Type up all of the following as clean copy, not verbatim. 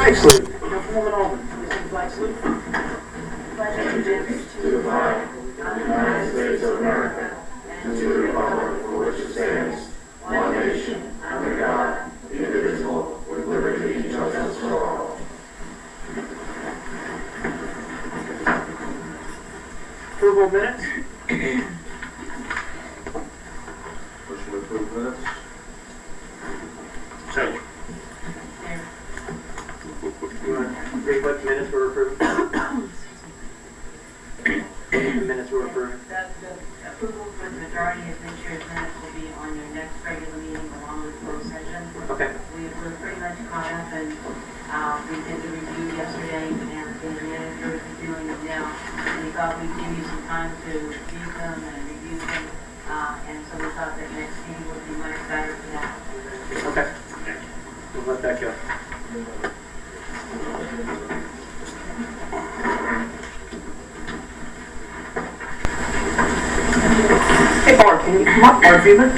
Flag salute. Councilwoman Alden, please sing flag salute. Pledge allegiance to the flag of the United States of America and to the republic for which it stands, one nation, under God, indivisible, with liberty and justice for all. Approval of minutes. Motion to approve minutes. Second. You want to read what minutes were approved? The minutes were approved. The approval for the majority of this year's minutes will be on your next regular meeting along with closed session. Okay. We're pretty much caught up, and we did the review yesterday, and the manager is reviewing them now. And we thought we'd give you some time to read them and review them, and so we thought that next meeting would be much better for that. Okay. We'll let that go. Hey, Barb, can you come up, Barb Beaver?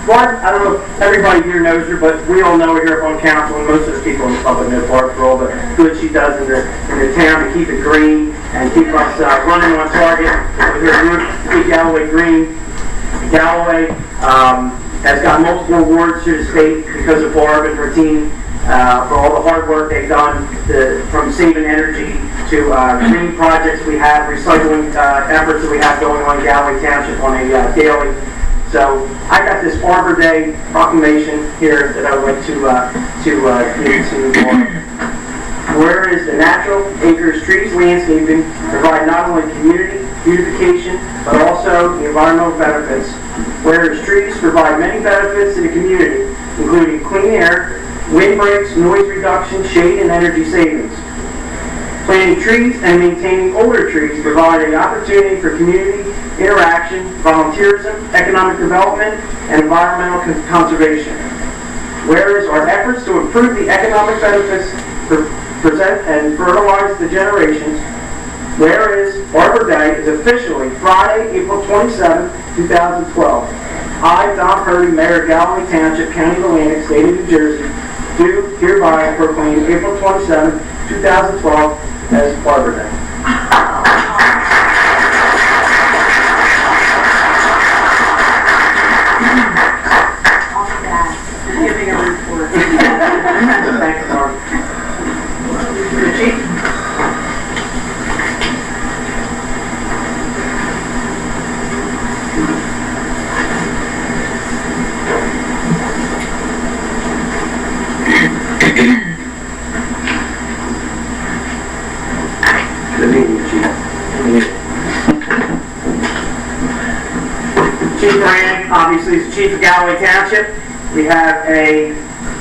Barb, I don't know if everybody here knows her, but we all know her here on council, and most of the people in the public know Barb for all the good she does in the town to keep it green and keep us running on target with her group, Keep Galloway Green. Galloway has got multiple awards to the state because of Barb and her team for all the hard work they've done from saving energy to green projects we have, recycling efforts that we have going on in Galloway Township on a daily. So I got this Arbor Day proclamation here that I would like to give to Barb. Whereas the natural acres, trees, landscaping provide not only community beautification but also the environmental benefits. Whereas trees provide many benefits to the community, including clean air, windbreaks, noise reduction, shade, and energy savings. Planting trees and maintaining older trees provide an opportunity for community interaction, volunteerism, economic development, and environmental conservation. Whereas our efforts to improve the economic benefits present and fertilize the generations, whereas Arbor Day is officially Friday, April 27, 2012. I, Don Purdy, Mayor of Galloway Township, County of Atlantic, State of New Jersey, do hereby proclaim April 27, 2012 as Arbor Day. Giving a report. Thank you, Barb. The Chief? Good evening, Chief. Chief Moran, obviously, is the Chief of Galloway Township. We have a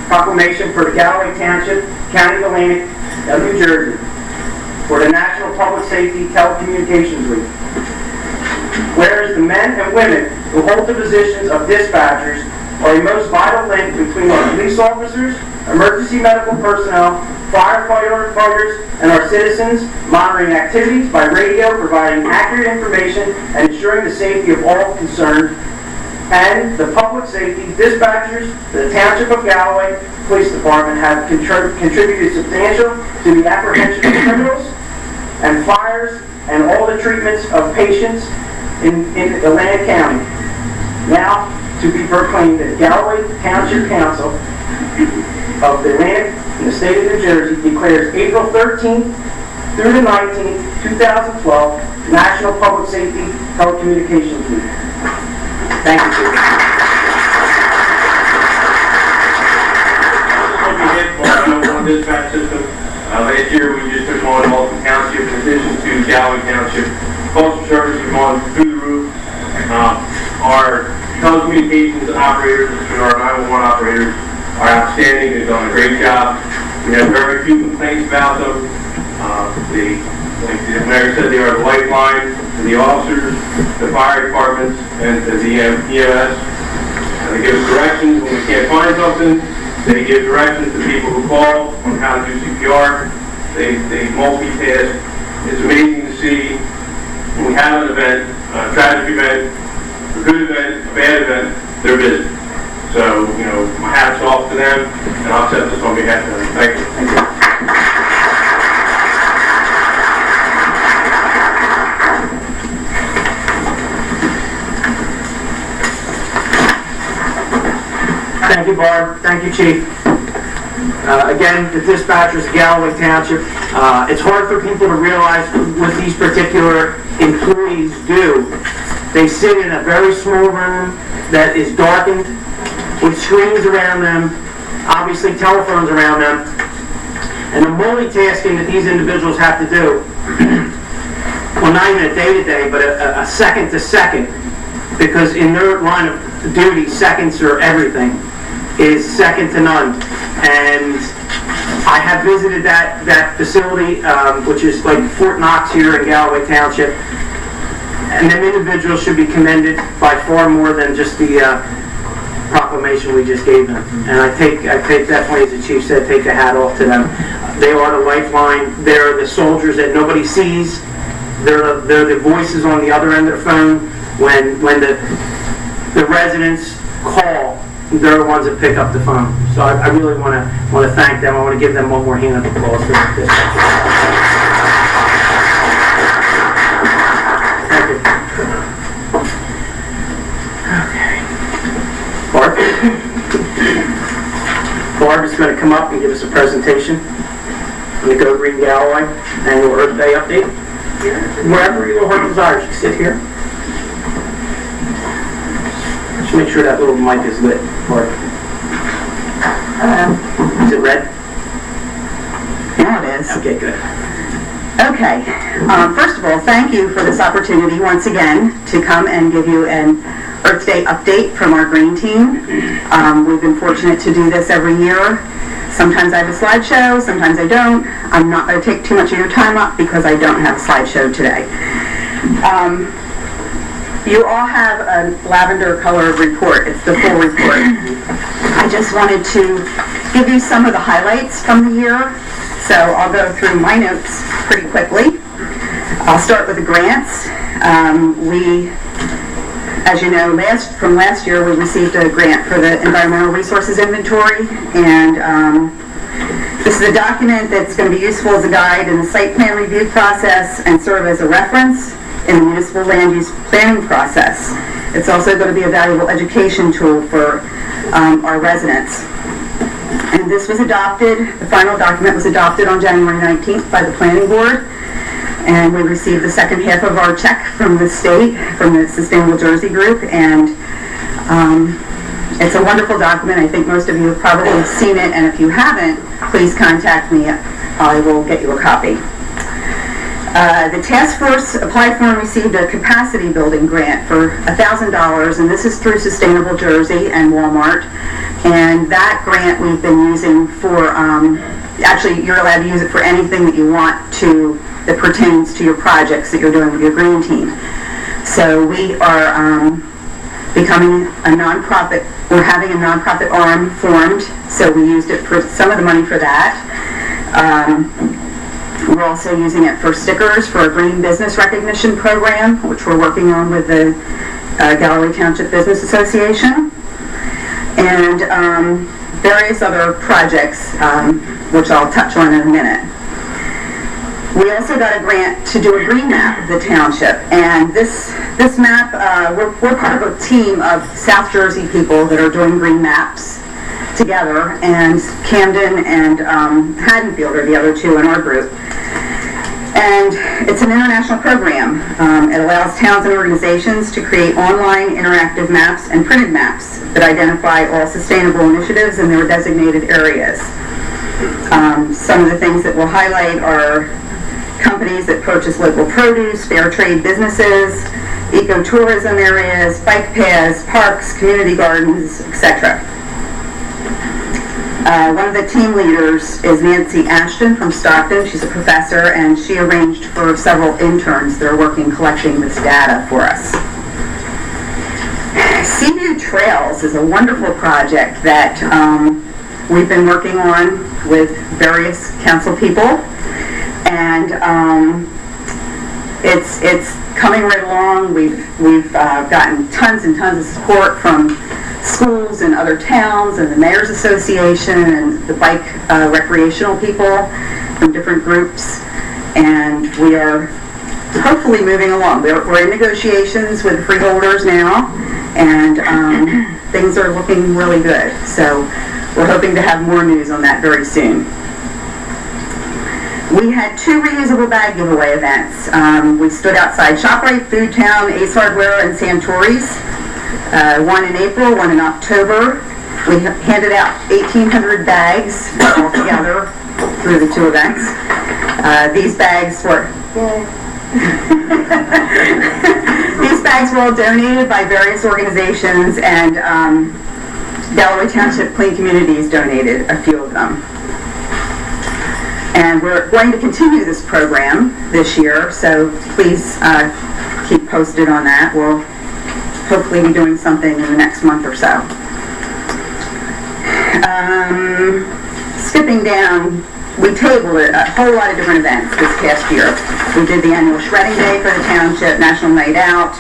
proclamation for the Galloway Township, County of Atlantic, of New Jersey, for the National Public Safety Telecommunications Week. Whereas the men and women who hold the positions of dispatchers are a most vital link between our police officers, emergency medical personnel, firefighters, and our citizens, monitoring activities by radio, providing accurate information, and ensuring the safety of all concerned, and the public safety dispatchers, the Township of Galloway Police Department have contributed substantial to the apprehension of criminals and fires and all the treatments of patients in Atlantic County. Now, to be proclaimed that Galloway Township Council of the Atlantic in the state of New Jersey declares April 13th through the 19th, 2012 National Public Safety Telecommunications Week. Thank you, Chief. On dispatch system. Last year we just took on Malton Township in addition to Galloway Township. Postal service has gone through the roof. Our telecommunications operators and our 911 operators are outstanding. They've done a great job. We have very few complaints about them. Like the mayor said, they are the lifeline to the officers, the fire departments, and to the EMS. They give us directions when we can't find something. They give directions to people who call on how to do CPR. They multitask. It's amazing to see when we have an event, a tragic event, a good event, a bad event, they're busy. So, you know, my hat's off to them, and I'll accept this on behalf of them. Thank you. Thank you. Thank you, Barb. Thank you, Chief. Again, the dispatchers of Galloway Township, it's hard for people to realize what these particular employees do. They sit in a very small room that is darkened with screens around them, obviously telephones around them, and the multitasking that these individuals have to do, well, not even a day-to-day, but a second-to-second, because in their line of duty, seconds are everything, is second to none. And I have visited that facility, which is like Fort Knox here in Galloway Township, and them individuals should be commended by far more than just the proclamation we just gave them. And I take definitely, as the Chief said, take the hat off to them. They are the lifeline. They're the soldiers that nobody sees. They're the voices on the other end of the phone when the residents call. They're the ones that pick up the phone. So I really want to thank them. I want to give them one more hand of applause for this. Thank you. Okay. Barb? Barb is going to come up and give us a presentation on the Go Green Galloway Annual Earth Day update. Wherever your heart desires, you can sit here. Just make sure that little mic is lit. Or is it red? Now it is. Okay, good. Okay. First of all, thank you for this opportunity once again to come and give you an Earth Day update from our green team. We've been fortunate to do this every year. Sometimes I have a slideshow, sometimes I don't. I'm not going to take too much of your time up because I don't have a slideshow today. You all have a lavender color report. It's the full report. I just wanted to give you some of the highlights from the year. So I'll go through my notes pretty quickly. I'll start with the grants. As you know, from last year, we received a grant for the Environmental Resources Inventory, and this is a document that's going to be useful as a guide in the site plan review process and serve as a reference in the municipal land use planning process. It's also going to be a valuable education tool for our residents. And this was adopted, the final document was adopted on January 19th by the Planning Board, and we received the second half of our check from the state, from the Sustainable Jersey Group, and it's a wonderful document. I think most of you have probably seen it, and if you haven't, please contact me. I will get you a copy. The task force applied for and received a capacity building grant for $1,000, and this is through Sustainable Jersey and Walmart. And that grant we've been using for, actually you're allowed to use it for anything that you want to, that pertains to your projects that you're doing with your green team. So we are becoming a nonprofit, we're having a nonprofit arm formed, so we used it for some of the money for that. We're also using it for stickers for a green business recognition program, which we're working on with the Galloway Township Business Association, and various other projects, which I'll touch on in a minute. We also got a grant to do a green map of the township, and this map, we're part of a team of South Jersey people that are doing green maps together, and Camden and Haddonfield are the other two in our group. And it's an international program. It allows towns and organizations to create online interactive maps and printed maps that identify all sustainable initiatives in their designated areas. Some of the things that we'll highlight are companies that purchase local produce, fair trade businesses, ecotourism areas, bike paths, parks, community gardens, etc. One of the team leaders is Nancy Ashton from Stockton. She's a professor, and she arranged for several interns that are working collecting this data for us. Seaview Trails is a wonderful project that we've been working on with various council people, and it's coming right along. We've gotten tons and tons of support from schools and other towns and the Mayor's Association and the bike recreational people from different groups, and we are hopefully moving along. We're in negotiations with freeholders now, and things are looking really good. So we're hoping to have more news on that very soon. We had 2 reusable bag giveaway events. We stood outside ShopRite, Food Town, Ace Hardware, and Santori's. One in April, one in October. We handed out 1,800 bags altogether through the 2 events. These bags were these bags were all donated by various organizations, and Galloway Township Clean Communities donated a few of them. And we're going to continue this program this year, so please keep posted on that. We'll hopefully be doing something in the next month or so. Skipping down, we tabled a whole lot of different events this past year. We did the annual Shredding Day for the Township, National Night Out,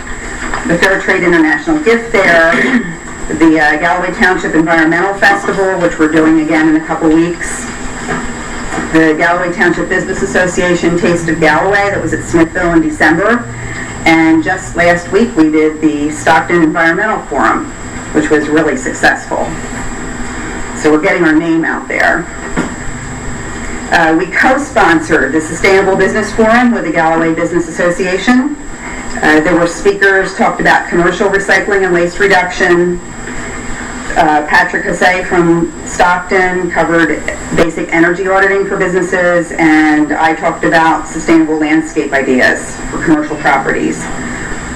the Fair Trade International Gift Fair, the Galloway Township Environmental Festival, which we're doing again in a couple weeks, the Galloway Township Business Association Taste of Galloway that was at Smithville in December, and just last week we did the Stockton Environmental Forum, which was really successful. So we're getting our name out there. We co-sponsored the Sustainable Business Forum with the Galloway Business Association. There were speakers, talked about commercial recycling and waste reduction. Patrick Hosea from Stockton covered basic energy auditing for businesses, and I talked about sustainable landscape ideas for commercial properties.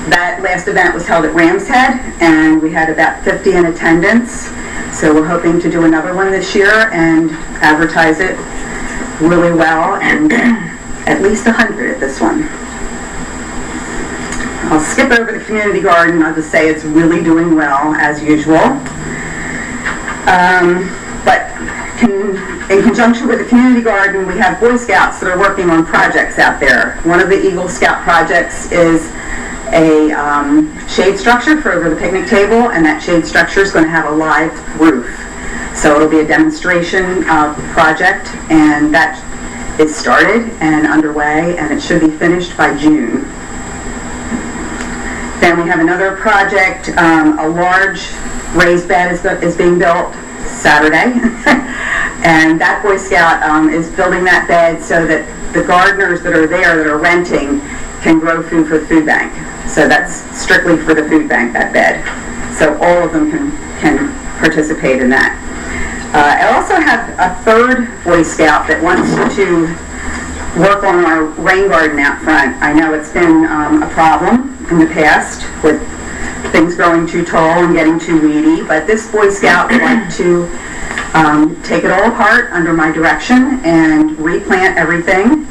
That last event was held at Ram's Head, and we had about 50 in attendance, so we're hoping to do another one this year and advertise it really well, and at least 100 at this one. I'll skip over the community garden. I'll just say it's really doing well, as usual. But in conjunction with the community garden, we have Boy Scouts that are working on projects out there. One of the Eagle Scout projects is a shade structure for over the picnic table, and that shade structure is going to have a live roof. So it'll be a demonstration project, and that is started and underway, and it should be finished by June. Then we have another project, a large raised bed is being built Saturday, and that Boy Scout is building that bed so that the gardeners that are there that are renting can grow food for the food bank. So that's strictly for the food bank, that bed. So all of them can participate in that. I also have a third Boy Scout that wants to work on our rain garden out front. I know it's been a problem in the past with things growing too tall and getting too weedy, but this Boy Scout would like to take it all apart under my direction and replant everything.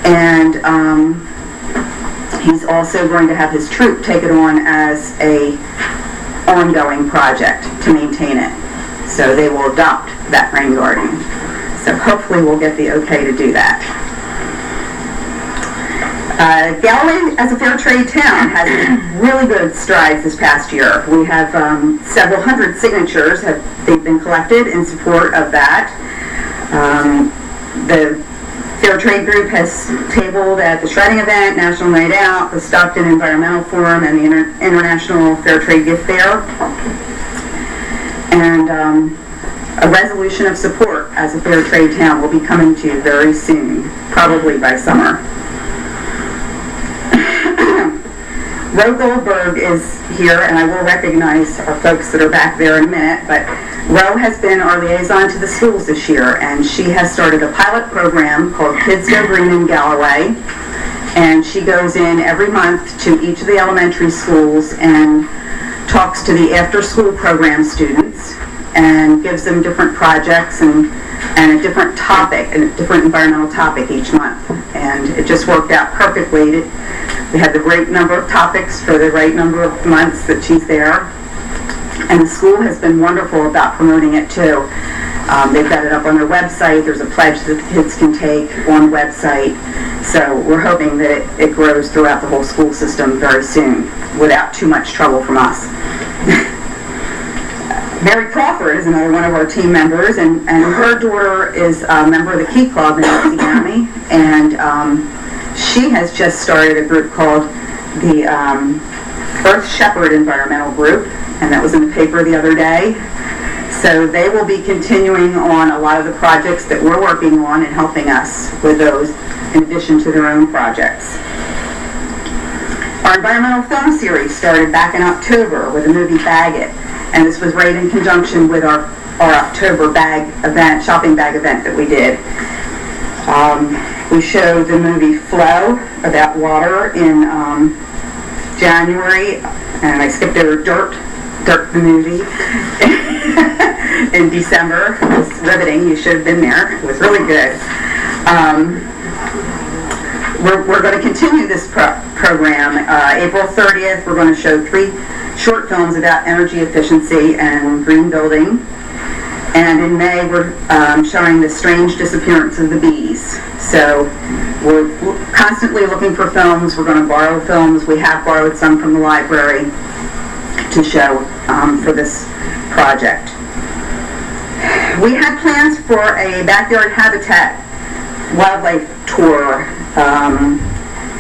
And he's also going to have his troop take it on as a ongoing project to maintain it. So they will adopt that rain garden. So hopefully we'll get the okay to do that. Galloway, as a fair trade town, has really good strides this past year. We have several hundred signatures they've been collected in support of that. The Fair Trade Group has tabled at the Shredding event, National Night Out, the Stockton Environmental Forum, and the International Fair Trade Gift Fair. And a resolution of support as a fair trade town will be coming to you very soon, probably by summer. Ro Goldberg is here, and I will recognize our folks that are back there in a minute, but Ro has been our liaison to the schools this year, and she has started a pilot program called Kids Go Green in Galloway, and she goes in every month to each of the elementary schools and talks to the after-school program students and gives them different projects and a different topic, a different environmental topic each month. And it just worked out perfectly. We had the right number of topics for the right number of months that she's there. And the school has been wonderful about promoting it too. They've got it up on their website. There's a pledge that the kids can take on the website. So we're hoping that it grows throughout the whole school system very soon without too much trouble from us. Mary Crawford is another one of our team members, and her daughter is a member of the Key Club in Nancy County, and she has just started a group called the Earth Shepherd Environmental Group, and that was in the paper the other day. So they will be continuing on a lot of the projects that we're working on and helping us with those in addition to their own projects. Our environmental film series started back in October with the movie Bag It, and this was right in conjunction with our October bag event, shopping bag event that we did. We showed the movie Flow about water in January, and I skipped over Dirt the movie in December. It was riveting. You should have been there. It was really good. We're going to continue this program. April 30th, we're going to show 3 short films about energy efficiency and green building. And in May, we're showing The Strange Disappearance of the Bees. So we're constantly looking for films. We're going to borrow films. We have borrowed some from the library to show for this project. We had plans for a backyard habitat wildlife tour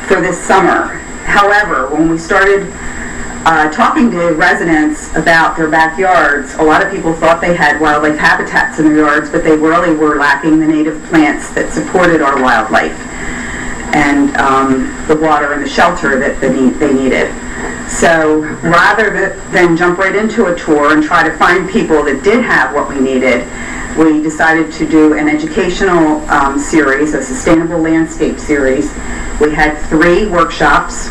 for this summer. However, when we started talking to residents about their backyards, a lot of people thought they had wildlife habitats in their yards, but they really were lacking the native plants that supported our wildlife and the water and the shelter that they needed. So rather than jump right into a tour and try to find people that did have what we needed, we decided to do an educational series, a sustainable landscape series. We had 3 workshops.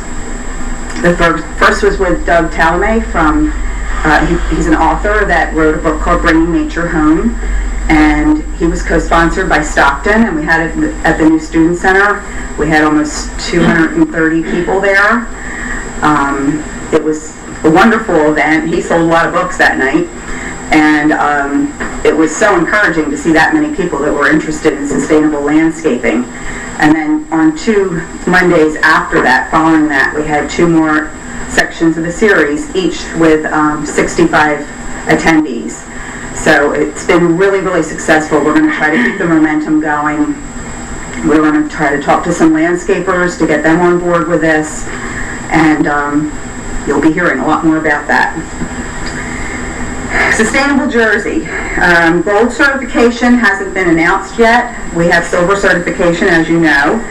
The first was with Doug Talame from, he's an author that wrote a book called Bringing Nature Home, and he was co-sponsored by Stockton, and we had it at the new Student Center. We had almost 230 people there. It was a wonderful event. He sold a lot of books that night, and it was so encouraging to see that many people that were interested in sustainable landscaping. And then on 2 Mondays after that, following that, we had 2 more sections of the series, each with 65 attendees. So it's been really, really successful. We're going to try to keep the momentum going. We're going to try to talk to some landscapers to get them on board with this, and you'll be hearing a lot more about that. Sustainable Jersey. Gold certification hasn't been announced yet. We have silver certification, as you know,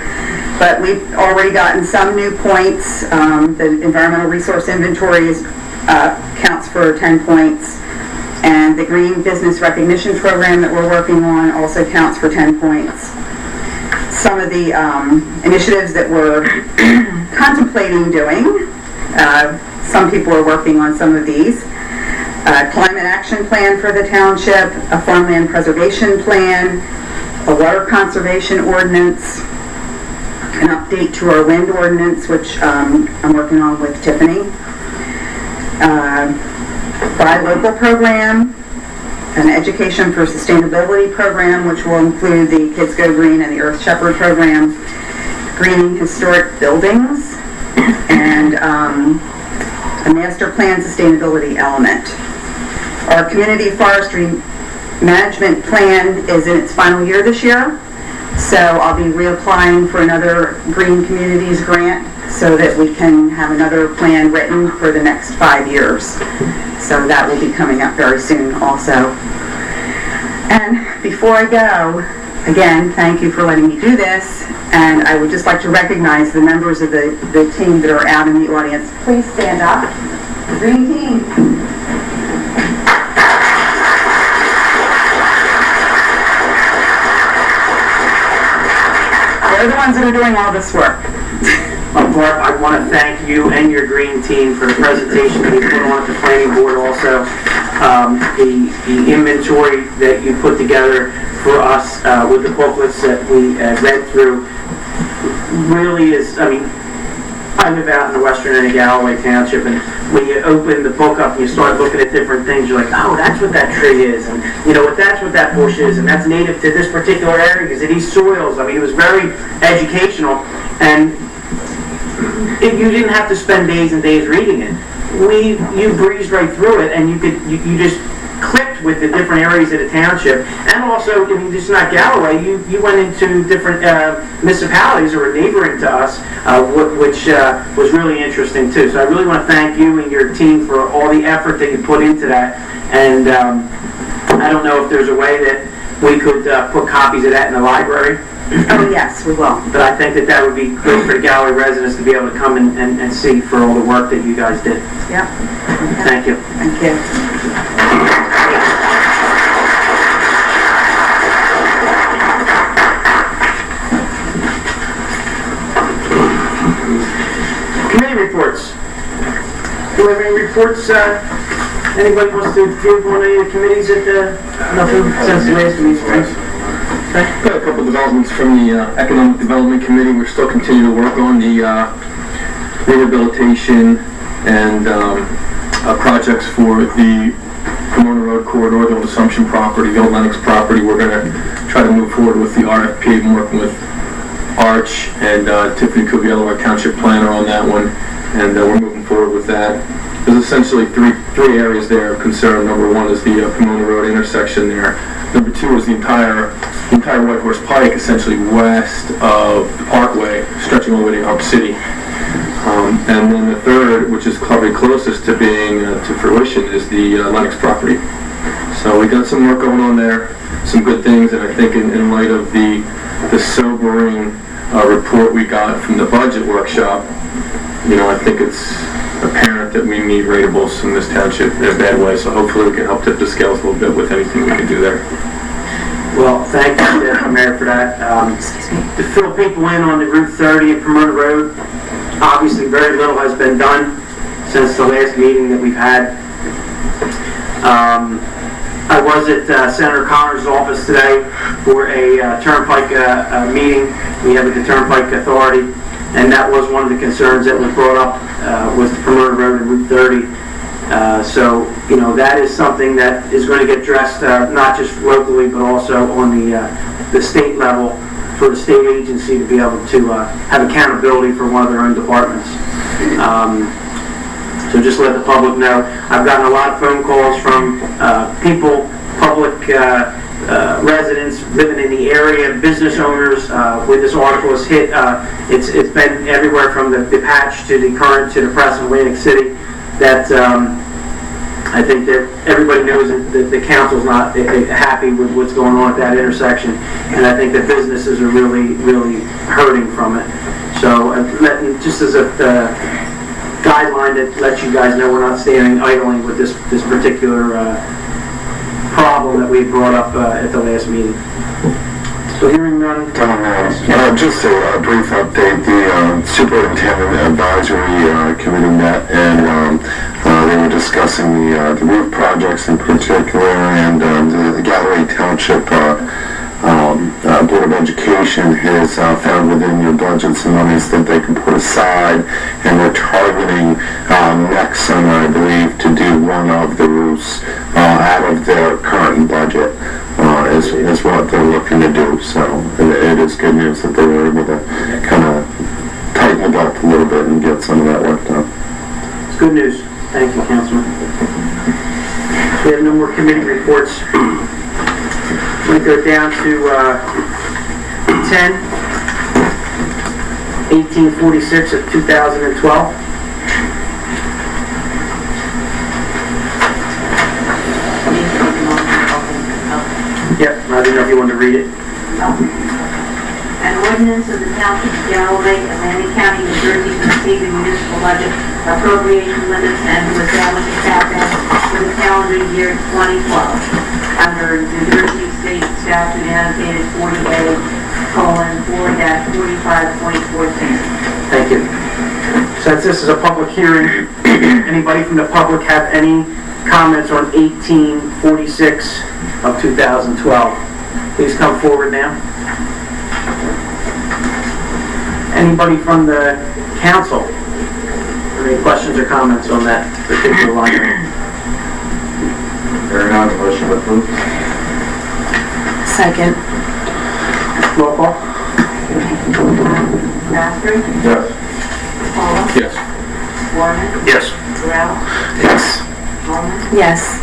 but we've already gotten some new points. The Environmental Resource Inventory counts for 10 points, and the Green Business Recognition Program that we're working on also counts for 10 points. Some of the initiatives that we're contemplating doing, some people are working on some of these. Climate action plan for the township, a farmland preservation plan, a water conservation ordinance, an update to our wind ordinance, which I'm working on with Tiffany, Buy Local program, an education for sustainability program, which will include the Kids Go Green and the Earth Shepherd program, greening historic buildings, and a master plan sustainability element. Our community forestry management plan is in its final year this year, so I'll be reapplying for another Green Communities grant so that we can have another plan written for the next 5 years. So that will be coming up very soon also. And before I go, again, thank you for letting me do this, and I would just like to recognize the members of the team that are out in the audience. Please stand up. The Green Team. They're the ones that are doing all this work. Well, Bart, I want to thank you and your Green Team for the presentation that you put on at the planning board also. The inventory that you put together for us with the booklets that we read through really is, I mean, I live out in the western end of Galloway Township, and when you open the book up and you start looking at different things, you're like, oh, that's what that tree is, and you know what, that's what that bush is, and that's native to this particular area because of these soils. I mean, it was very educational, and you didn't have to spend days and days reading it. You breezed right through it, and you just clicked with the different areas of the township, and also, I mean, just not Galloway, you went into different municipalities that were neighboring to us, which was really interesting too. So I really want to thank you and your team for all the effort that you put into that, and I don't know if there's a way that we could put copies of that in the library. Oh, yes, we will. But I think that would be great for the Galloway residents to be able to come and see for all the work that you guys did. Yeah. Thank you. Thank you. Committee reports. Do we have any reports? Anybody wants to give on any of the committees at nothing since the last meeting? I've got a couple of developments from the Economic Development Committee. We're still continuing to work on the rehabilitation and projects for the Pomona Road corridor, the old Assumption property, the old Lennox property. We're going to try to move forward with the RFP. I've been working with Arch and Tiffany Cuviello, our township planner, on that one, and we're moving forward with that. There's essentially three areas there of concern. Number one is the Pomona Road intersection there. Number two is the entire White Horse Pike, essentially west of the Parkway, stretching all the way to Elk City. And then the third, which is probably closest to being to fruition, is the Lennox property. So we got some work going on there, some good things, and I think in light of the sobering report we got from the budget workshop, I think it's apparent that we need ratables in this township in a bad way, so hopefully we can help tip the scales a little bit with anything we can do there. Well, thank you, Mayor, for that. To fill people in on the Route 30 and Pomona Road, obviously very little has been done since the last meeting that we've had. I was at Senator Connor's office today for a Turnpike meeting we have with the Turnpike Authority, and that was one of the concerns that was brought up was the Pomona Road and Route 30. So, that is something that is going to get addressed not just locally, but also on the state level for the state agency to be able to have accountability for one of their own departments. So just let the public know. I've gotten a lot of phone calls from people, public residents living in the area, business owners. When this article is hit, it's been everywhere from the Patch to the Current to the Press in Atlantic City. That I think that everybody knows that the council's not happy with what's going on at that intersection, and I think that businesses are really, really hurting from it. So just as a guideline that lets you guys know we're not standing idling with this particular problem that we brought up at the last meeting. So hearing none. Just a brief update. The Superintendent Advisory Committee met, and they were discussing the roof projects in particular, and the Galloway Township Board of Education has found within your budget some monies that they can put aside, and they're targeting next summer, I believe, to do one of the roofs out of their current budget. Is what they're looking to do. So it is good news that they were able to kind of tighten it up a little bit and get some of that work done. It's good news. Thank you, Councilman. We have no more committee reports. We go down to 10, 1846 of 2012. Yep, I didn't know if you wanted to read it. An ordinance of the Township of Galloway, Atlantic County, New Jersey, to receive the municipal budget appropriation limits and to establish a cap for the calendar year 2012 under New Jersey State Statute annotated 40A:4-45.14. Thank you. Since this is a public hearing, anybody from the public have any comments on 1846 of 2012? Please come forward now. Anybody from the council Any questions or comments on that particular line item? Hearing none, motion approved. Second. Roll call? Bastard, Yes. Paula, Yes. Gorman, Yes. Terrell, Yes. Coleman, Yes.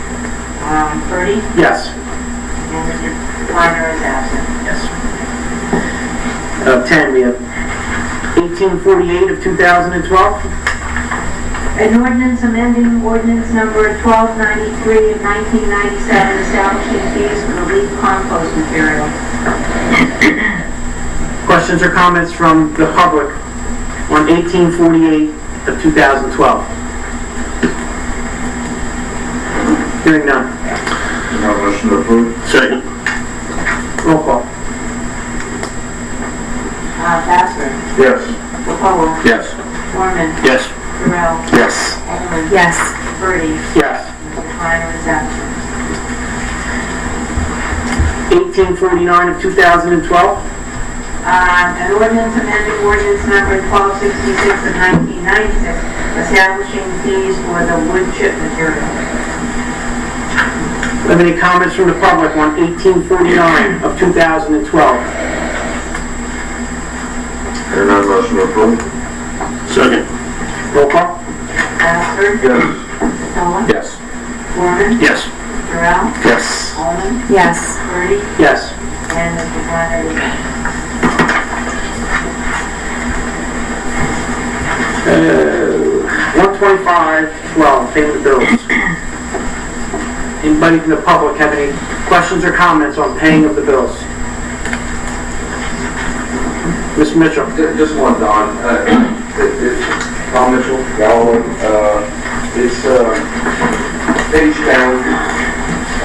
Purdy, Yes. and Mr. Kleiner is absent. Yes. 10, we have 1848 of 2012. An ordinance amending ordinance number 1293 of 1997 establishing fees for the leaf compost material. Questions or comments from the public on 1848 of 2012? Hearing none. Now motion approved. Second. Roll call. Bastard, Yes. Paula, Yes. Gorman, Yes. Terrell, Yes. Coleman, Yes. Purdy, Yes. Mr. Kleiner is absent. 1849 of 2012. An ordinance amending ordinance number 1266 of 1996 establishing fees for the wood chip material. Have any comments from the public on 1849 of 2012? Hearing none, motion approved. Second. Roll call? Bastard, Yes. Paula, Yes. Gorman, Yes. Terrell, Yes. Coleman, Yes. Purdy, Yes. and Mr. Kleiner is absent. 12512, payment of bills. Anybody from the public have any questions or comments on paying of the bills? Ms. Mitchell? Just one, Don. It's Tom Mitchell, Galloway. It's page 10,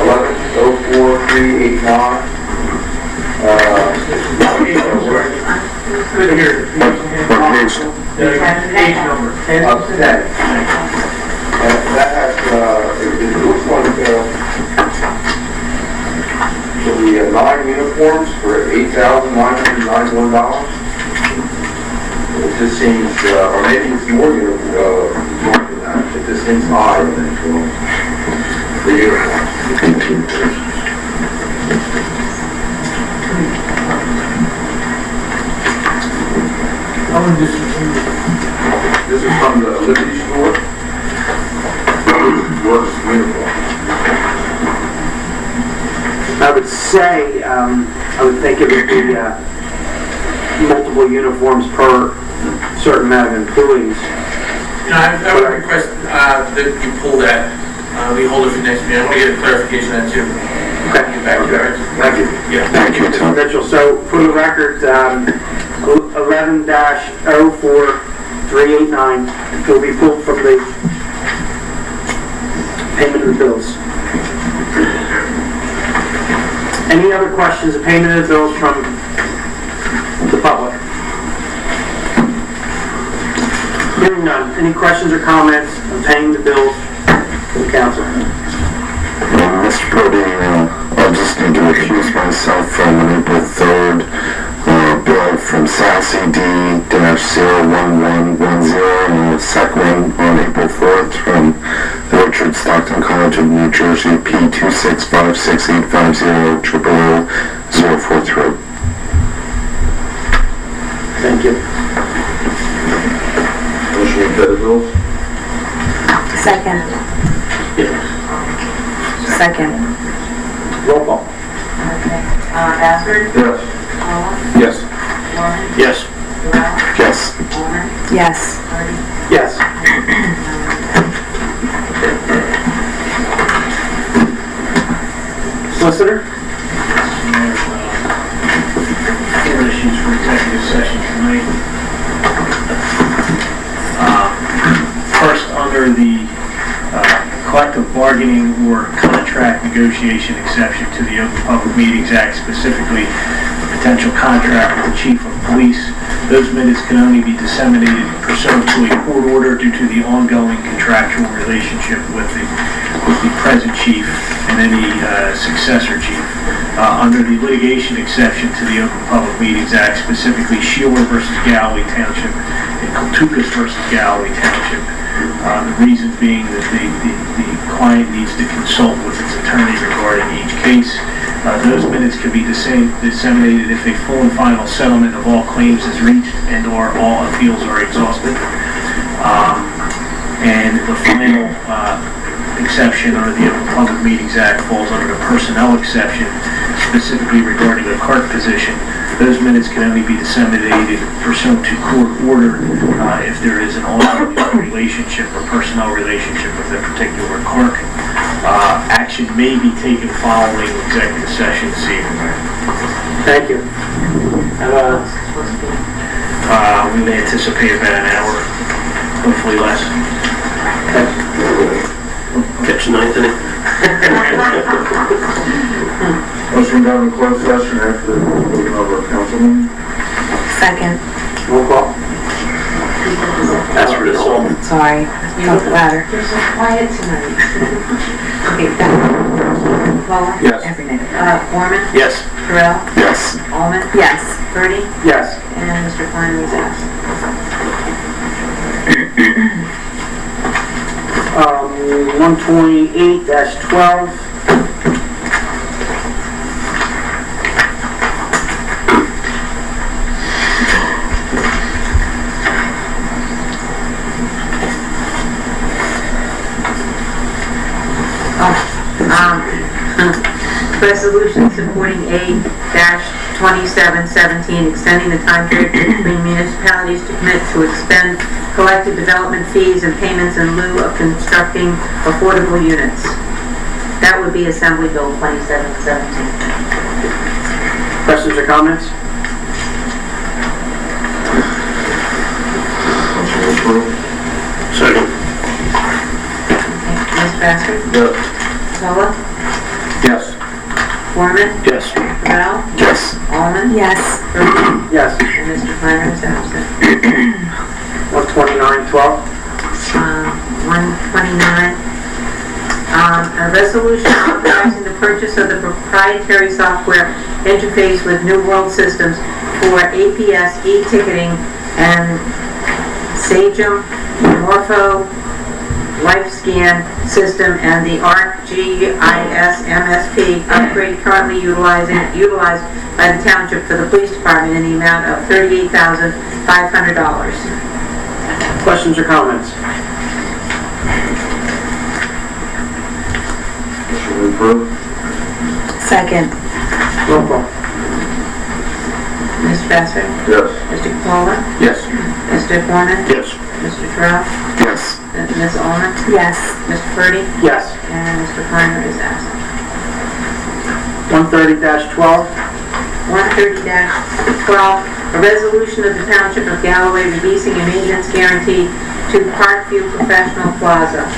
11-04-389. Good here. What page? Page number. Up to 10. And that has, it looks like for the 9 uniforms for $8,991. It just seems, or maybe it's more than that. It just seems high, I think, for the uniforms. This is from the Liberty Store. Works uniform. I would say, I would think it would be multiple uniforms per certain amount of employees. You know, I would request that you pull that. We hold it for next meeting. I want to get a clarification on that too. Okay. Get back to that. Thank you. Yeah. Thank you, Mr. Tom. Mitchell, so for the record, 11-04-389 will be pulled from the payment of the bills. Any other questions of payment of the bills from the public? Hearing none. Any questions or comments on paying the bills from the council? Mr. Purdy, I just need to recuse myself from an April 3rd bill from Sassy D-011110 and the second one on April 4th from the Richard Stockton College of New Jersey P26568500043. Thank you. Motion to pay the bills. Second. Second. Roll call. Okay. Bastard, Yes. Paula, Yes. Gorman, Yes. Terrell, Yes. Coleman, Yes. Purdy, Yes. Solicitor? Four issues for executive session tonight. First, under the collective bargaining or contract negotiation exception to the Open Public Meetings Act, specifically a potential contract with the Chief of Police, those minutes can only be disseminated pursuant to a court order due to the ongoing contractual relationship with the present chief and any successor chief. Under the litigation exception to the Open Public Meetings Act, specifically Sheeler versus Galloway Township and Kultukas versus Galloway Township, The reason being that the client needs to consult with its attorney regarding each case. Those minutes can be disseminated if a full and final settlement of all claims is reached and/or all appeals are exhausted. And the final exception under the Open Public Meetings Act falls under the personnel exception, specifically regarding a clerk position. Those minutes can only be disseminated pursuant to court order if there is an ongoing relationship or personnel relationship with a particular clerk. Action may be taken following executive session this evening. Thank you. We may anticipate about an hour, hopefully less. Catch the ninth inning. Motion down in closed session after moving over to council meeting. Second. Roll call. That's for this one. Sorry, talk louder. You're so quiet tonight. Okay, Waller? Yes. Every minute. Foreman, Yes. Terrell, Yes. Almond, Yes. Birdie, Yes. and Mr. Flannery is absent. 128-12. Resolution supporting A-2717, extending the time period between municipalities to commit to expend collective development fees and payments in lieu of constructing affordable units. That would be Assembly Bill 2717. Questions or comments? Motion approved. Second. Ms. Bassford? Yes. Tola? Yes. Foreman? Yes. Terrell? Yes. Almond? Yes. Birdie? Yes. And Mr. Flannery is absent. 129-12. 129. A resolution authorizing the purchase of the proprietary software interface with New World Systems for APS e-ticketing and Sagem Morpho LifeScan system and the ArcGIS MSP upgrade currently utilized by the township for the police department in the amount of $38,500. Questions or comments? Motion approved. Second. Roll call. Mr. Bassford? Yes. Mr. Capola? Yes. Mr. Foreman? Yes. Mr. Terrell? Yes. Ms. Ullman? Yes. Mr. Purdy? Yes. And Mr. Flannery is absent. 130-12. 130-12, a resolution of the Township of Galloway releasing a maintenance guarantee to Parkview Professional Plaza.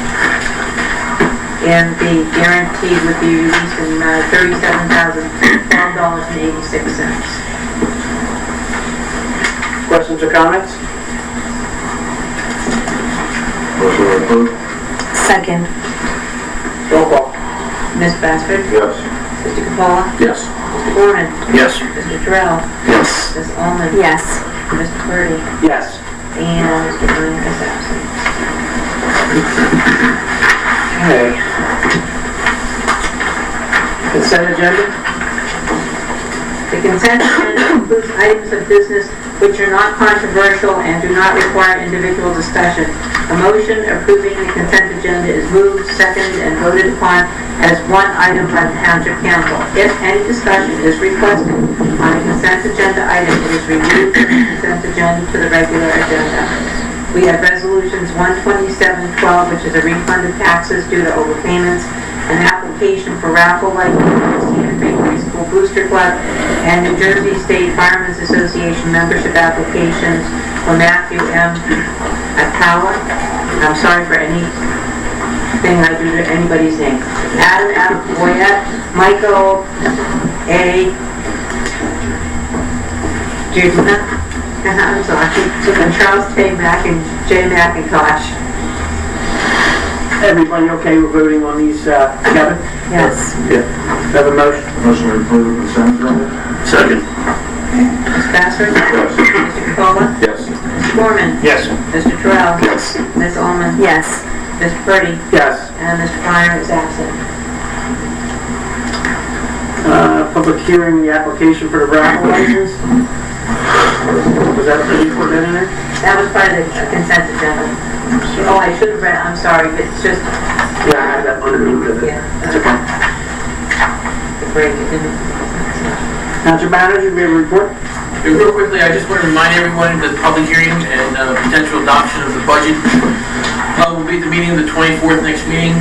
And the guarantee would be released in the amount of $37,012.86. Questions or comments? Motion approved. Second. Roll call. Ms. Bassford? Yes. Mr. Capola? Yes. Mr. Foreman? Yes. Mr. Terrell? Yes. Ms. Ullman? Yes. Mr. Purdy? Yes. And Mr. Flannery is absent. Okay. Consent agenda? The consent agenda includes items of business which are not controversial and do not require individual discussion. A motion approving the consent agenda is moved, seconded, and voted upon as one item by the Township Council. If any discussion is requested on a consent agenda item, it is removed from the consent agenda to the regular agenda. We have resolutions 12712, which is a refund of taxes due to overpayments, an application for raffle license for Cedar Creek High School Booster Club, and New Jersey State Firemen's Association membership applications for Matthew M. Atala. I'm sorry for anything I do to anybody's name. Adam F. Boyette, Michael A. Judna, I'm sorry, and Charles K. Mack and J. McIntosh. Everybody okay with voting on these together? Yes. Yeah. Have a motion? Motion approved. Consent agenda. Second. Ms. Bassford? Yes. Mr. Capola? Yes. Mr. Mr. Foreman? Yes. Mr. Terrell? Yes. Ms. Ullman? Yes. Mr. Purdy? Yes. And Mr. Kleiner is absent. Public hearing, the application for the raffle license. Was that, did you put that in there? That was part of the consent agenda. Oh, I should have read, I'm sorry, but it's just, Yeah, I had that underneath of it. yeah. It's okay. The break, it didn't. Township manager, do we have a report? Real quickly, I just want to remind everyone that the public hearing and potential adoption of the budget will be at the meeting of the 24th, next meeting.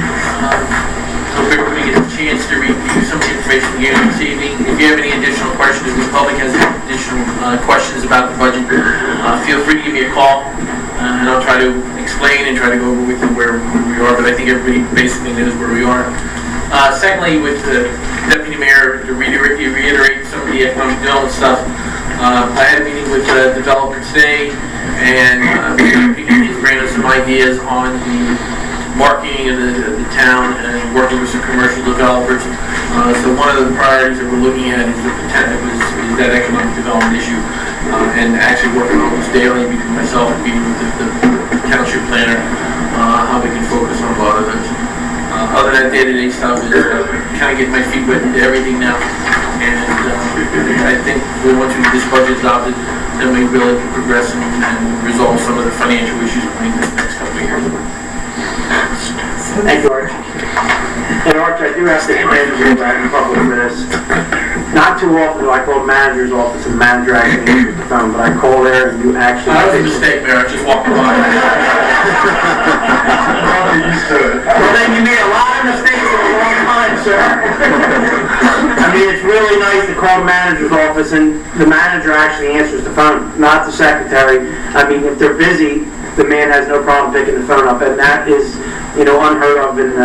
Hope everybody gets a chance to review some of the information we gave you this evening. If you have any additional questions, if the public has additional questions about the budget, feel free to give me a call, and I'll try to explain and try to go over with you where we are, but I think everybody basically knows where we are. Secondly, with the Deputy Mayor, to reiterate some of the economic development stuff, I had a meeting with the developer today, and he's bringing us some ideas on the marketing of the town and working with some commercial developers. So one of the priorities that we're looking at is is that economic development issue, and actually working almost daily between myself and meeting with the township planner, how we can focus on a lot of those. Other than that day-to-day stuff is kind of getting my feet wet into everything now, and I think once we get this budget adopted, then we really can progress and resolve some of the financial issues in the next couple of years. Thank you, Arch. And Arch, I do have to commend you in public for this. Not too often do I call the manager's office and the manager actually answers the phone, but I call there and you actually... That was a mistake, Mayor. I was just walking by. Well, then you made a lot of mistakes in a long time, sir. I mean, it's really nice to call the manager's office and the manager actually answers the phone, not the secretary. I mean, if they're busy, the man has no problem picking the phone up, and that is, unheard of in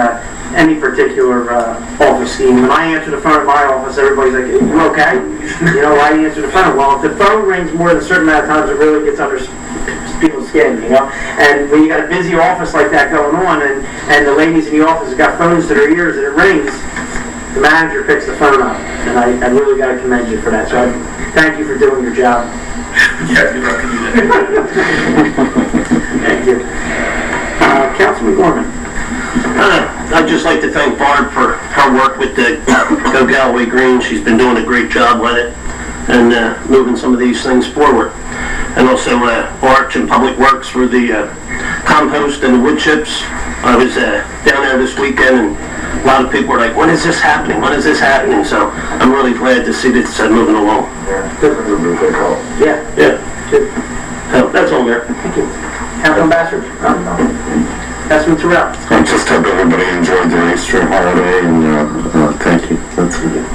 any particular office scheme. When I answer the phone at my office, everybody's like, "You okay? Why do you answer the phone?" Well, if the phone rings more than a certain amount of times, it really gets under people's skin, And when you got a busy office like that going on, and the ladies in the office have got phones to their ears and it rings, the manager picks the phone up, and I really got to commend you for that. So I thank you for doing your job. Yeah, you're not going to do that. Thank you. Councilman Gorman. I'd just like to thank Barb for her work with the Go Galloway Green. She's been doing a great job with it and moving some of these things forward. And also Arch and Public Works for the compost and the wood chips. I was down there this weekend, and a lot of people were like, "When is this happening? When is this happening?" So I'm really glad to see this moving along. Yeah. Good. So that's all there. Thank you. Councilman Bassett. Councilman Terrell. I just hope everybody enjoyed their Easter holiday, and thank you. That's it.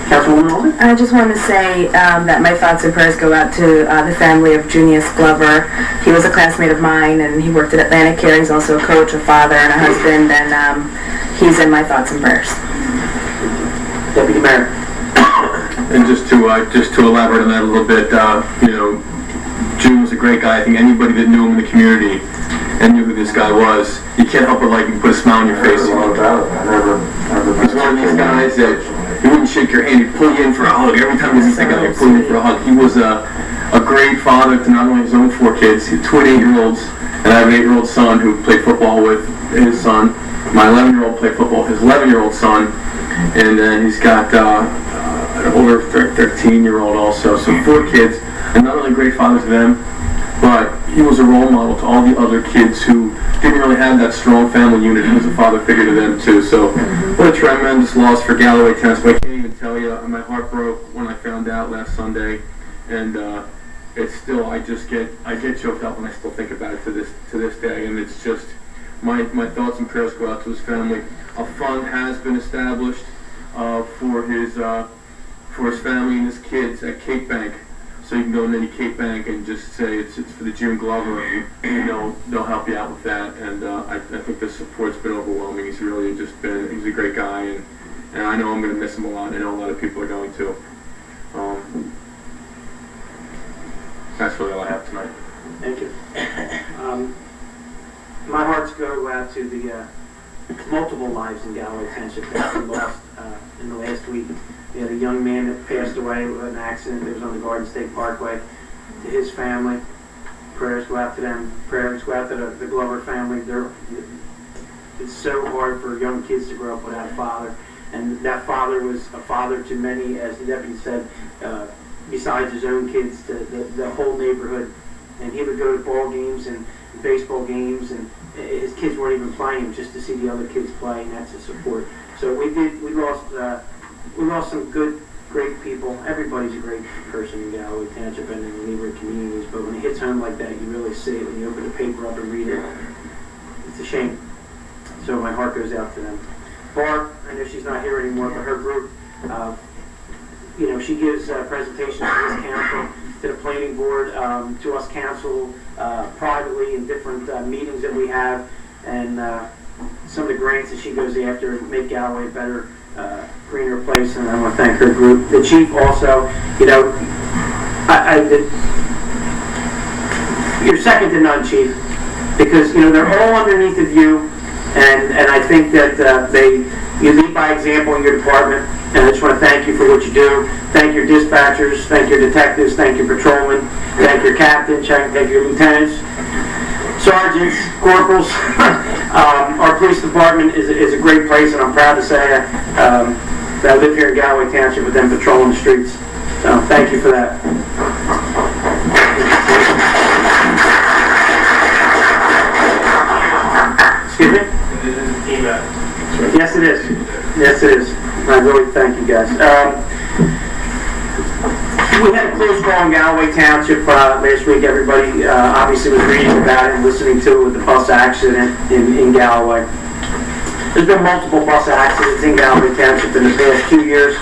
Councilwoman Ullman. I just want to say that my thoughts and prayers go out to the family of Junius Glover. He was a classmate of mine, and he worked at Atlantic Care. He's also a coach, a father, and a husband, and he's in my thoughts and prayers. Deputy Mayor. And just to elaborate on that a little bit, June was a great guy. I think anybody that knew him in the community and knew who this guy was, you can't help but like him, put a smile on your face. He's one of these guys that he wouldn't shake your hand, he'd pull you in for a hug. Every time you meet that guy, he'd pull you in for a hug. He was a great father to not only his own 4 kids, he had 2 8-year-olds, and I have an 8-year-old son who played football with his son. My 11-year-old played football with his 11-year-old son, and then he's got an older 13-year-old also. So 4 kids, and not only a great father to them, but he was a role model to all the other kids who didn't really have that strong family unit. He was a father figure to them too. So what a tremendous loss for Galloway Township. I can't even tell you, my heart broke when I found out last Sunday, and it's still, I get choked up when I still think about it to this day, and it's just, my thoughts and prayers go out to his family. A fund has been established for his family and his kids at Cape Bank. So you can go into any Cape Bank and just say it's for the June Glover, and they'll help you out with that. And I think the support's been overwhelming. He's really he's a great guy, and I know I'm going to miss him a lot. I know a lot of people are going to. That's really all I have tonight. Thank you. My hearts go out to the multiple lives in Galloway Township that we lost in the last week. We had a young man that passed away with an accident that was on the Garden State Parkway. To his family, prayers go out to them. Prayers go out to the Glover family. It's so hard for young kids to grow up without a father. And that father was a father to many, as the deputy said, besides his own kids, to the whole neighborhood. And he would go to ball games and baseball games, and his kids weren't even playing just to see the other kids play, and that's his support. So we lost some good, great people. Everybody's a great person in Galloway Township and in the neighboring communities, but when it hits home like that, you really see it when you open the paper up and read it. It's a shame. So my heart goes out to them. Barb, I know she's not here anymore, but her group, she gives presentations to this council, to the planning board, to us council, privately in different meetings that we have, and some of the grants that she goes after make Galloway a better, greener place, and I want to thank her group. The chief also, you're second to none, chief, because, they're all underneath of you, and I think that you lead by example in your department, and I just want to thank you for what you do. Thank your dispatchers, thank your detectives, thank your patrolmen, thank your captains, thank your lieutenants, sergeants, corporals. Our police department is a great place, and I'm proud to say that I live here in Galloway Township with them patrolling the streets. So thank you for that. Excuse me? Yes, it is. Yes, it is. I really thank you guys. We had a close call in Galloway Township last week. Everybody obviously was reading about it and listening to it with the bus accident in Galloway. There's been multiple bus accidents in Galloway Township in the past 2 years.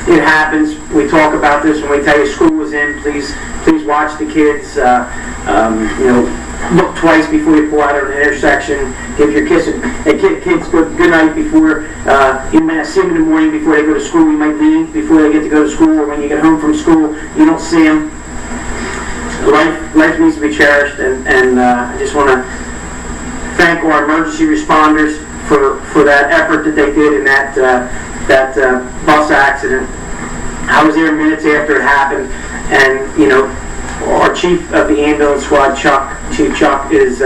It happens. We talk about this when we tell you school is in. Please watch the kids. Look twice before you pull out of an intersection. Give your kids good night before you might see them in the morning before they go to school. You might leave before they get to go to school, or when you get home from school, you don't see them. Life needs to be cherished, and I just want to thank our emergency responders for that effort that they did in that bus accident. I was there minutes after it happened, and our chief of the ambulance squad, Chief Chuck, is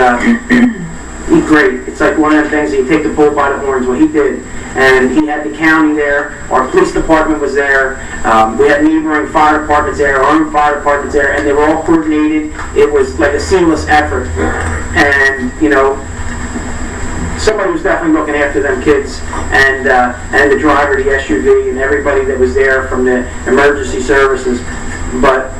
he's great. It's like one of the things that you take the bull by the horns. Well, he did, and he had the county there. Our police department was there. We had neighboring fire departments there, our own fire departments there, and they were all coordinated. It was like a seamless effort, and somebody was definitely looking after them kids, and the driver of the SUV, and everybody that was there from the emergency services. But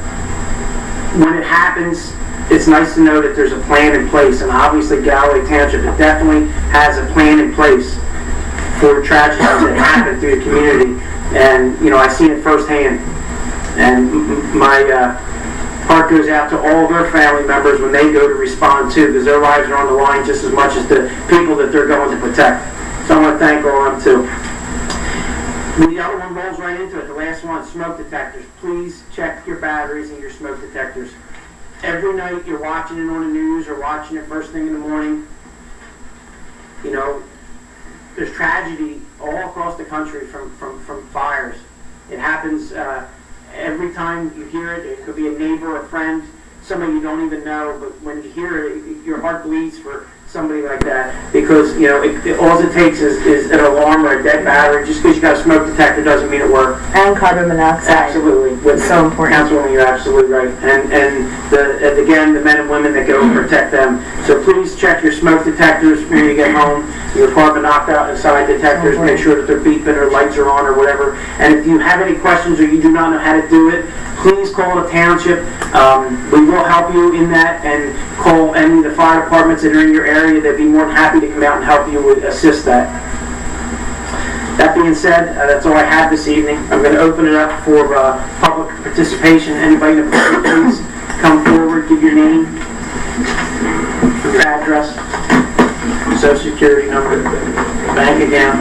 when it happens, it's nice to know that there's a plan in place, and obviously Galloway Township definitely has a plan in place for tragedies that happen through the community, and I see it firsthand, and my heart goes out to all their family members when they go to respond too, because their lives are on the line just as much as the people that they're going to protect. So I want to thank all of them too. The other one rolls right into it. The last one, smoke detectors. Please check your batteries and your smoke detectors. Every night you're watching it on the news or watching it first thing in the morning. There's tragedy all across the country from fires. It happens every time you hear it. It could be a neighbor, a friend, somebody you don't even know, but when you hear it, your heart bleeds for somebody like that, because all it takes is an alarm or a dead battery. Just because you got a smoke detector doesn't mean it worked. And carbon monoxide. Absolutely, It's so important. Councilwoman, you're absolutely right. And again, the men and women that go and protect them. So please check your smoke detectors when you get home. Your carbon knocked-out inside detectors. Make sure that they're beeping or lights are on or whatever. And if you have any questions or you do not know how to do it, please call the township. We will help you in that, and call any of the fire departments that are in your area. They'd be more than happy to come out and help you assist that. That being said, that's all I have this evening. I'm going to open it up for public participation. Anybody in the public, please come forward, give your name, your address, social security number, bank account.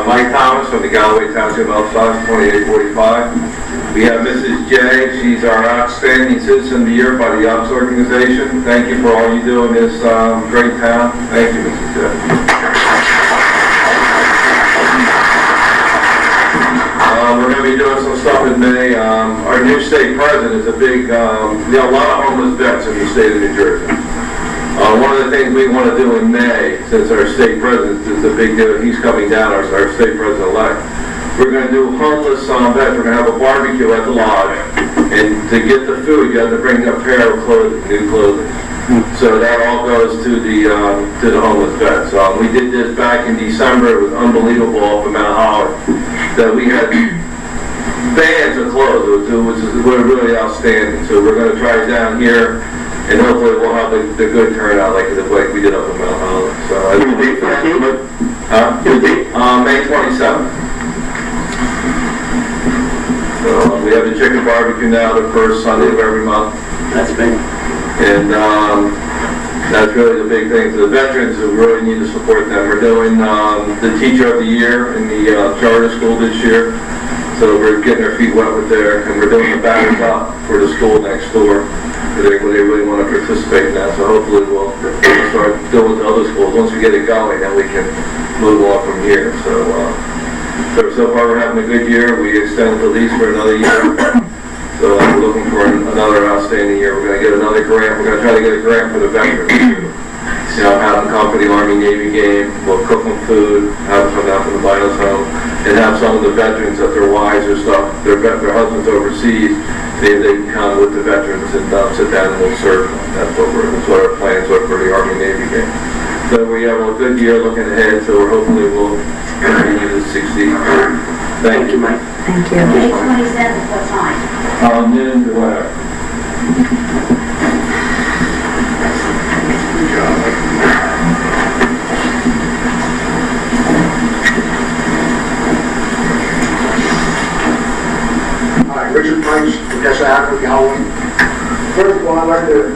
Mike Thomas from the Galloway Township Health Office, 2845. We have Mrs. J. She's our outstanding citizen of the year by the Ops organization. Thank you for all you do in this great town. Thank you, Mrs. J. We're going to be doing some stuff in May. Our new state president is a big, a lot of homeless vets in the state of New Jersey. One of the things we want to do in May, since our state president is a big deal, he's coming down, our state president-elect, we're going to do homeless vets. We're going to have a barbecue at the lodge, and to get the food, you have to bring a pair of clothing, new clothing. So that all goes to the homeless vets. We did this back in December. It was unbelievable up in Mount Holly that we had bags of clothes. It was really outstanding. So we're going to try it down here, and hopefully we'll have the good turnout like we did up in Mount Holly. So May 27th. So we have the chicken barbecue now the first Sunday of every month. That's big. And that's really the big thing. For the veterans, we really need to support them. We're doing the Teacher of the Year in the charter school this year. So we're getting our feet wet with there. And we're doing the Batters Up for the school next door. They really want to participate in that. So hopefully we'll start doing with other schools. Once we get it going, then we can move on from here. So far we're having a good year. We extended the lease for another year. So we're looking for another outstanding year. We're going to get another grant. We're going to try to get a grant for the veterans too. Have them come for the Army-Navy game. We'll cook them food, have them come down from the Vinos home, and have some of the veterans, if their wives or stuff, their husbands overseas, maybe they can come with the veterans and sit down and we'll serve them. That's what our plans are for the Army-Navy game. So we have a good year looking ahead, so hopefully we'll continue to succeed. Thank you, Mike. Thank you. May 27th, what time? Noon to whatever. Hi, Richard Price, Odessa Avenue, Galloway. First of all, I'd like to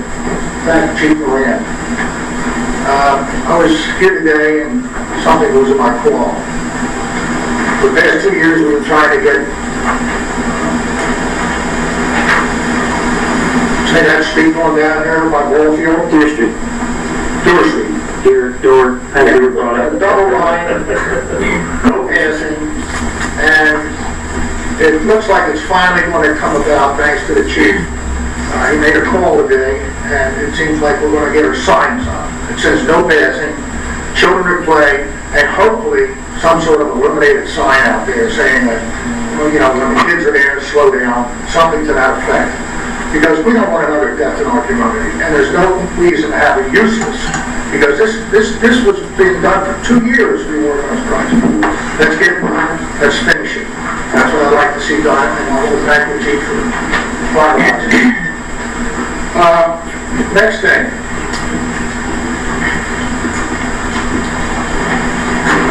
thank Chief Moran. I was here today and something was in my call. For the past 2 years, we've been trying to get, say that street going down here by Wallfield? Deer Street. Door. Double line, no passing, and it looks like it's finally going to come about thanks to the chief. He made a call today, and it seems like we're going to get our signs up. It says no passing, children at play, and hopefully some sort of illuminated sign out there saying that, when the kids are there, slow down, something to that effect. Because we don't want another death in our community, and there's no reason to have it useless. Because this was being done for 2 years, we worked on this project. Let's get it done, let's finish it. That's what I'd like to see done, and I want to thank the chief for finalizing. Next thing.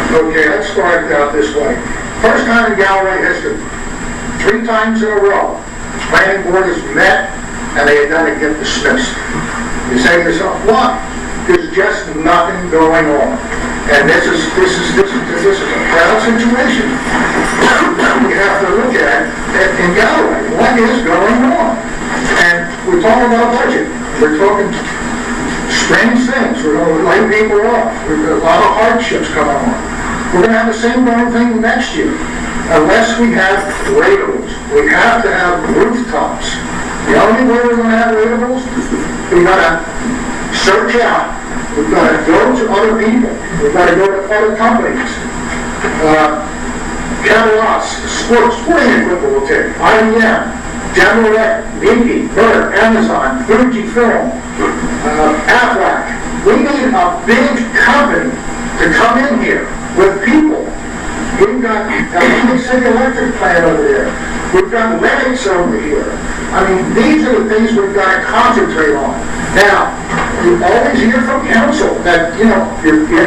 Okay, let's start it out this way. First time in Galloway history, 3 times in a row, planning board has met and they are going to get dismissed. You say to yourself, why? There's just nothing going on. And this is a proud situation. You have to look at it in Galloway. What is going on? And we're talking about budget. We're talking strange things. We're going to lay people off. We've got a lot of hardships coming on. We're going to have the same darn thing next year. Unless we have ratables. We have to have rooftops. The only way we're going to have ratables, we've got to search out. We've got to go to other people. We've got to go to other companies. Catalos, sporting equipment will take. IBM, General Electric, BP, Burr, Amazon, Fujifilm, Aflac. We need a big company to come in here with people. We've got a City Electric plant over there. We've got Lennox over here. I mean, these are the things we've got to concentrate on. Now, you always hear from council that, you're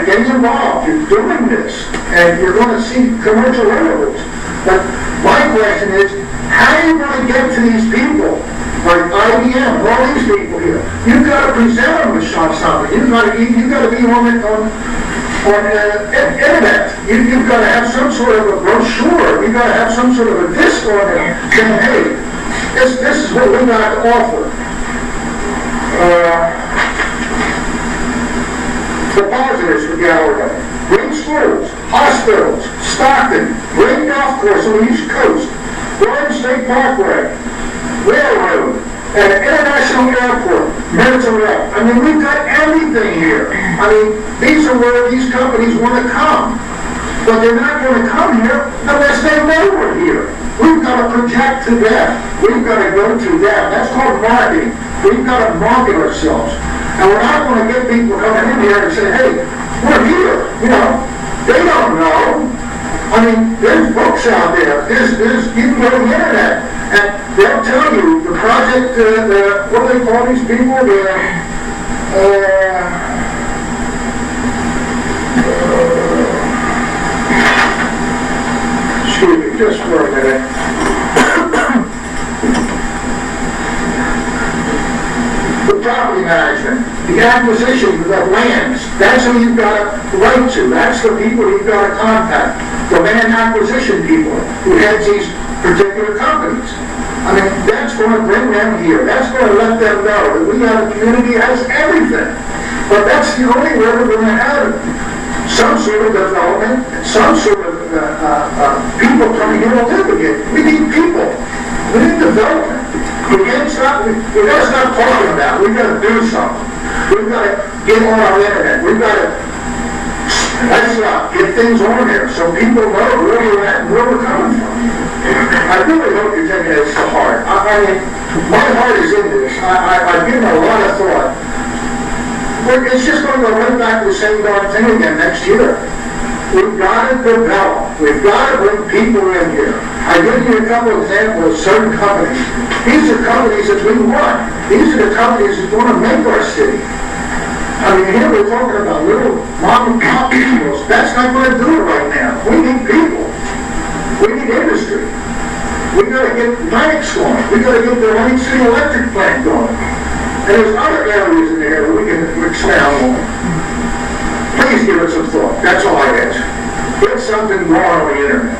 getting involved, you're doing this, and you're going to see commercial railroads. But my question is, how are you going to get to these people, like IBM, all these people here? You've got to present them with something. You've got to be on internet. You've got to have some sort of a brochure. You've got to have some sort of a disc on it saying, hey, this is what we got to offer. The positives for Galloway. Green schools, hospitals, Stockton, great golf course on the East Coast, Garden State Parkway, railroad, and international airport, mental health. I mean, we've got everything here. I mean, these are where these companies want to come. But they're not going to come here unless they know we're here. We've got to project to them. We've got to go to them. That's called marketing. We've got to market ourselves. And we're not going to get people coming in here and say, hey, we're here. You know, they don't know. I mean, there's books out there. You can go to the internet, and they'll tell you the project, what do they call these people? Excuse me, just for a minute. The property management, the acquisition of lands, that's who you've got to write to. That's the people you've got to contact. The land acquisition people who heads these particular companies. I mean, that's going to bring them here. That's going to let them know that we have a community that has everything. But that's the only way we're going to have some sort of development, some sort of people coming here to live again. We need people. We need development. We got to stop talking about it. We've got to do something. We've got to get on our internet. We've got to get things on there so people know where we're at and where we're coming from. I really hope you're taking this to heart. I mean, my heart is in this. I've given a lot of thought. It's just going to go right back to the same darn thing again next year. We've got to develop. We've got to bring people in here. I give you a couple of examples of certain companies. These are companies that we want. These are the companies that want to make our city. I mean, here we're talking about little mom and pop schools. That's not going to do it right now. We need people. We need industry. We got to get Lennox going. We got to get the Lennox City Electric plant going. And there's other areas in there that we can expound on. Please give it some thought. That's all I ask. Get something going on the internet.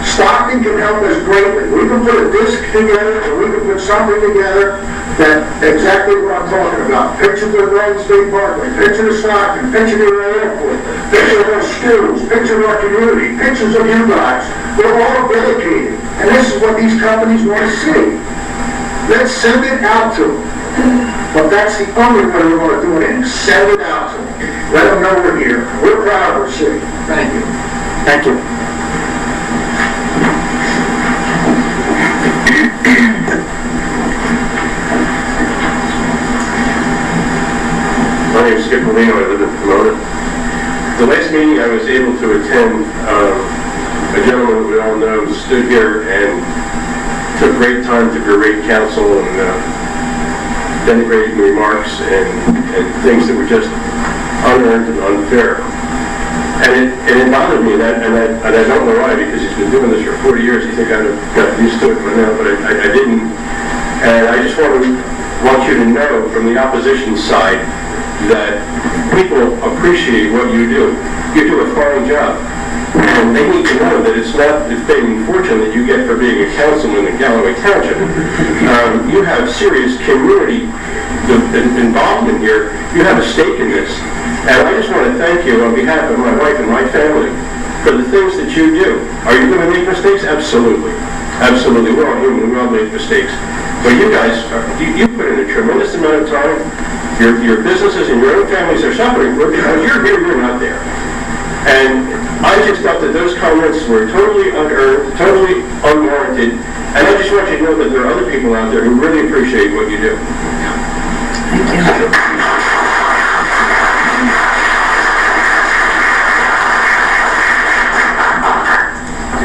Stockton can help us greatly. We can put a disc together, or we can put something together that exactly what I'm talking about. Pictures of Golden State Parkway, picture of Stockton, picture of the airport, picture of our schools, picture of our community, pictures of you guys. We're all dedicated. And this is what these companies want to see. Let's send it out to them. But that's the only way we're going to do it. Send it out to them. Let them know we're here. We're proud of our city. Thank you. Thank you. My name is Skip Molino. I live in Pomona. The last meeting I was able to attend, a gentleman that we all know stood here and took great time to berate council and denigrating remarks and things that were just unearned and unfair. And it bothered me, and I don't know why, because he's been doing this for 40 years. You think I'd have got used to it by now, but I didn't. And I just want you to know from the opposition side that people appreciate what you do. You do a fine job. And they need to know that it's not the fame and fortune that you get for being a councilman in Galloway Township. You have serious community involvement here. You have a stake in this. And I just want to thank you on behalf of my wife and my family for the things that you do. Are you going to make mistakes? Absolutely. Absolutely. We're all human. We all make mistakes. But you guys, you put in a tremendous amount of time. Your businesses and your own families are suffering for it because you're here, you're not there. And I just thought that those comments were totally unearned, totally unwarranted. And I just want you to know that there are other people out there who really appreciate what you do. Thank you.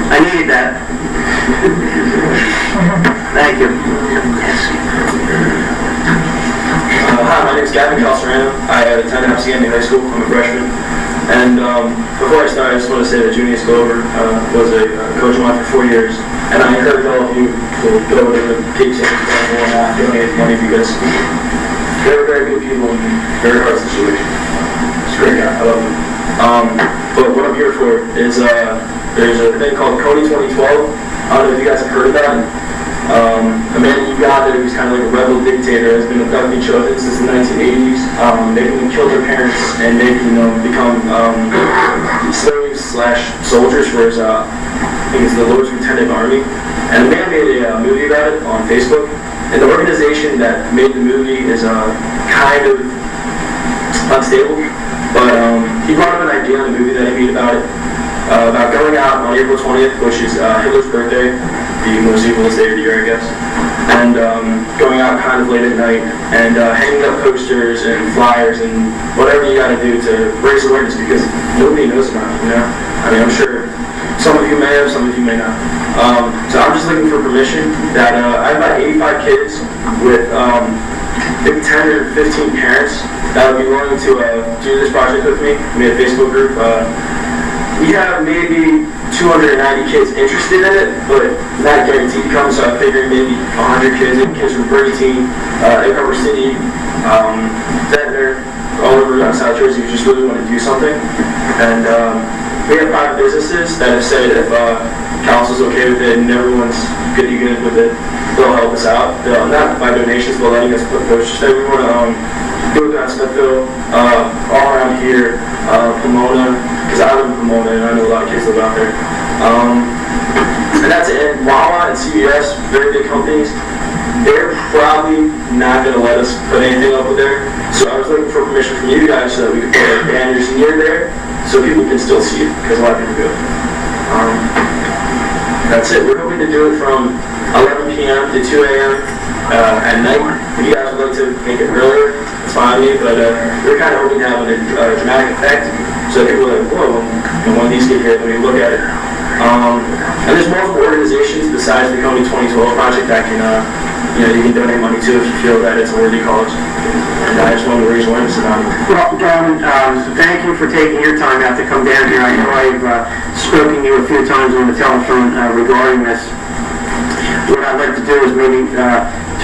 I needed that. Thank you. Hi, my name is Gavin Calcerano. I attend FCMA High School. I'm a freshman. And before I start, I just want to say that Junius Glover was a coach of mine for 4 years. And I encourage all of you to go to the Cape St. and donate money because they were very good people in a very hard situation. It's a great guy. I love him. But what I'm here for is there's a thing called Coney 2012. I don't know if you guys have heard of that. A man in Uganda who's kind of like a rebel dictator has been abducting children since the 1980s. Making them kill their parents and making them become slaves/soldiers for his think it's the Lord's Lieutenant Army, and the man made a movie about it on Facebook. And the organization that made the movie is kind of unstable, but he brought up an idea in the movie that he made about it, about going out on April 20th, which is Hitler's birthday, the most evilest day of the year, I guess, and going out kind of late at night and hanging up posters and flyers and whatever you got to do to raise awareness, because nobody knows about it, you know? I mean, I'm sure some of you may have, some of you may not. So I'm just looking for permission that I have about 85 kids with maybe 10 or 15 parents that would be willing to do this project with me. We have a Facebook group. We have maybe 290 kids interested in it, but not guaranteed to come, so I'm figuring maybe 100 kids, kids from Brigantine, Egg Harbor City, Ventnor, all over South Jersey who just really want to do something. And we have 5 businesses that have said if council's okay with it and everyone's good with it, they'll help us out. They'll, not by donations, but letting us put posters there. We want to do it down Smithville, all around here, Pomona, because I live in Pomona and I know a lot of kids live out there. And that's it. Wawa and CVS, very big companies, they're probably not going to let us put anything up there. So I was looking for permission from you guys so that we could put our banners near there so people can still see it, because a lot of people do. That's it. We're hoping to do it from 11 p.m. to 2 a.m. At night. If you guys would like to make it earlier, it's fine with me, but we're kind of hoping to have a dramatic effect so that people are like, whoa, and when these get here, when you look at it. And there's multiple organizations besides the Coney 2012 project that can, you can donate money to if you feel that it's a worthy cause. And I just wanted to raise awareness about it. Well, Gavin, thank you for taking your time out to come down here. I know I've spoken to you a few times on the telephone regarding this. What I'd like to do is maybe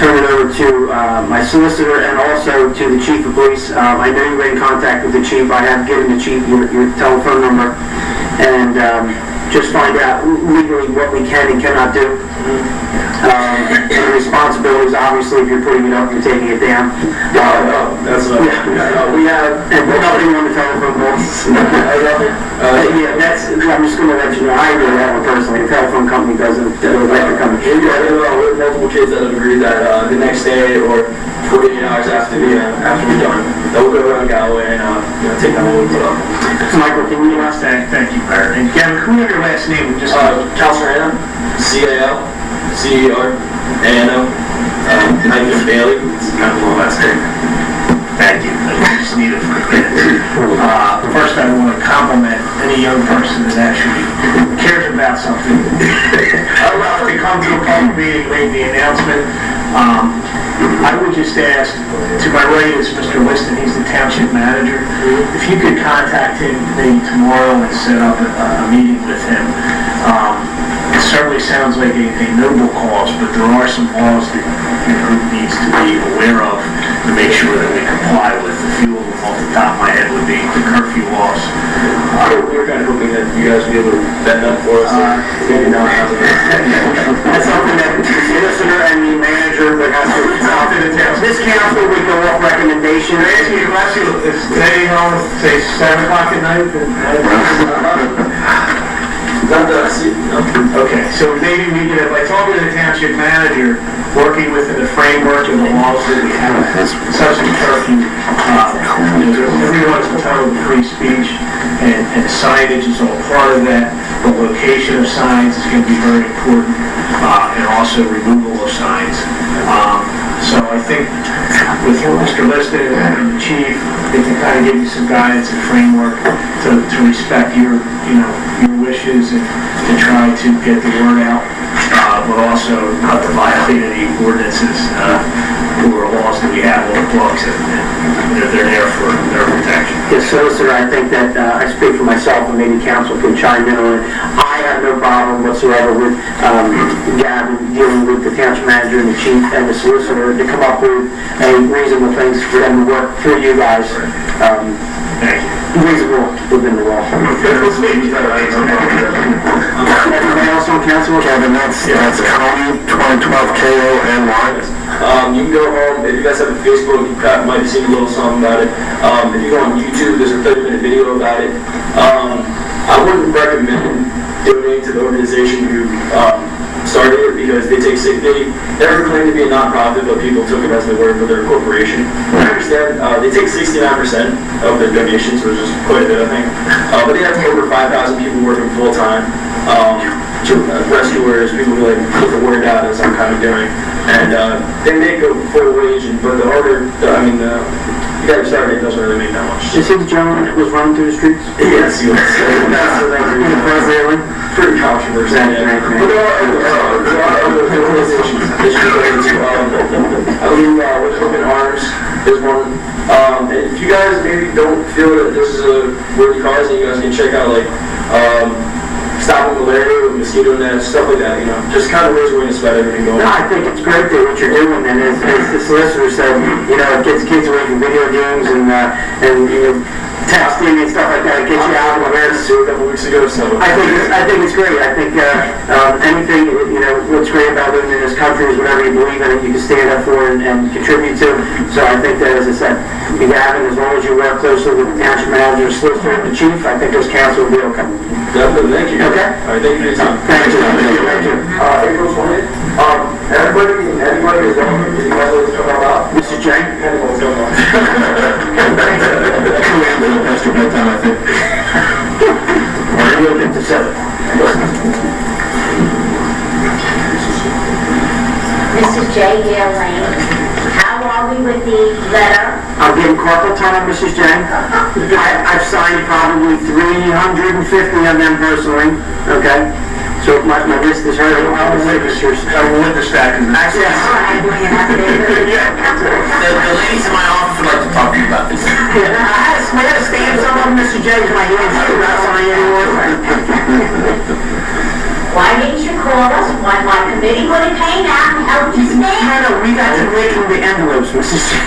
turn it over to my solicitor and also to the chief of police. I know you were in contact with the chief. I have given the chief your telephone number, and just find out legally what we can and cannot do. And the responsibilities, obviously, if you're putting it up, you're taking it down. That's what we have. And we're nothing on the telephone calls. Yeah, that's, I'm just going to let you know, I agree with that one personally. The telephone company doesn't like to come in. We have multiple kids that have agreed that the next day or 48 hours after we're done, they'll go around Galloway and take that one put up. Michael, can you ask that? Thank you, Barrett. And Gavin, can we have your last name? Just Calcerano, C-A-L-C-E-R-A-N-O, hyphen Bailey. It's kind of a long last name. Thank you. I just need it for a minute. First, I want to compliment any young person that actually cares about something. Allowed to come to a public meeting, make the announcement. I would just ask, to my right is Mr. Liston, he's the township manager. If you could contact him maybe tomorrow and set up a meeting with him. It certainly sounds like a noble cause, but there are some laws that your group needs to be aware of to make sure that we comply with. A few of them off the top of my head would be the curfew laws. We're kind of hoping that you guys will be able to bend that for us. Maybe not have That's something that the solicitor and the manager would have to talk to the town. This council would go off recommendation. Can I ask you a question? Is today on, say, 7 o'clock at night? Okay, so maybe we could, by talking to the township manager, working within the framework of the laws that we have, such as curfew, everyone's entitled to free speech, and signage is all part of that. The location of signs is going to be very important, and also removal of signs. So I think with Mr. Liston and the chief, they can kind of give you some guidance and framework to respect your wishes and try to get the word out, but also not to violate any ordinances or laws that we have on the books, and they're there for their protection. Yes, solicitor, I think that I speak for myself, and maybe council can chime in on it. I have no problem whatsoever with Gavin dealing with the township manager and the chief and the solicitor to come up with a reasonable things for them to work through you guys. Thank you. Reasonable within the law. Everybody else on council? Kevin, that's Coney 2012 KONY. You can go home, if you guys have a Facebook, you might have seen a little something about it. If you go on YouTube, there's a 30-minute video about it. I wouldn't recommend donating to the organization who started it, because they never claimed to be a nonprofit, but people took it as their word for their corporation. I understand they take 69% of their donations, which is quite a bit, I think. But they have over 5,000 people working full time. Rescuers, people who like put the word out, as I'm kind of doing, and they make a full wage. But the harder, you guys started, it doesn't really make that much. Is he the gentleman that was running through the streets? Yes, he was. Pretty controversial. Yeah. But there are other organizations that should go into. I believe with Open Arms is one. And if you guys maybe don't feel that this is a worthy cause, then you guys can check out like stopping malaria with mosquito nets, stuff like that. Just kind of ways we're going to spread everything going. No, I think it's great that what you're doing, and as the solicitor said, it gets kids away from video games and texting and stuff like that. It gets you out of awareness. A couple weeks ago, so I think it's great. I think anything, what's great about living in this country is whatever you believe in, you can stand up for and contribute to. So I think that, as I said, Gavin, as long as you work closely with the township manager, solicitor, and the chief, I think this council will be okay. Definitely, thank you. Okay? All right, thank you for your time. Thank you. April 20th. Everybody is welcome. Did you guys want to talk about? Mrs. J? What's going on? Past your bedtime, I think. We'll get to 7. Mrs. J. Gale Lane, how are we with the letter? I'm getting corporal time, Mrs. J. I've signed probably 350 of them personally, okay? So my list is hurting. I will witness that. Actually, The ladies in my office would like to talk to you about this. I had to stand some of them, Mr. J, because my hands are not signing anymore. Why didn't you call us? Why my committee would have came out and helped us man? No, we got to making the envelopes, Mrs. J.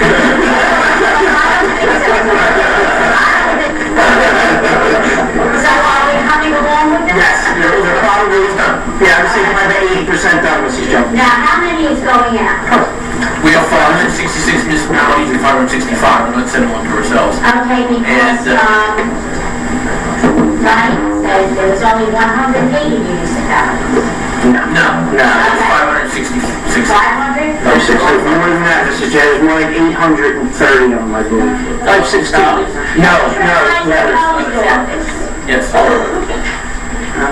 So are we coming along with this? Yes, they're probably, I would say probably 80% done, Mrs. J. Now, how many is going out? We have 566 municipalities and 565. We're not sending one to ourselves. Okay, because, right, says there was only 180 municipalities. No, it's 566. 500? More than that, Mrs. J, there's more like 830 of them, I believe. 560. No, letters. Yes.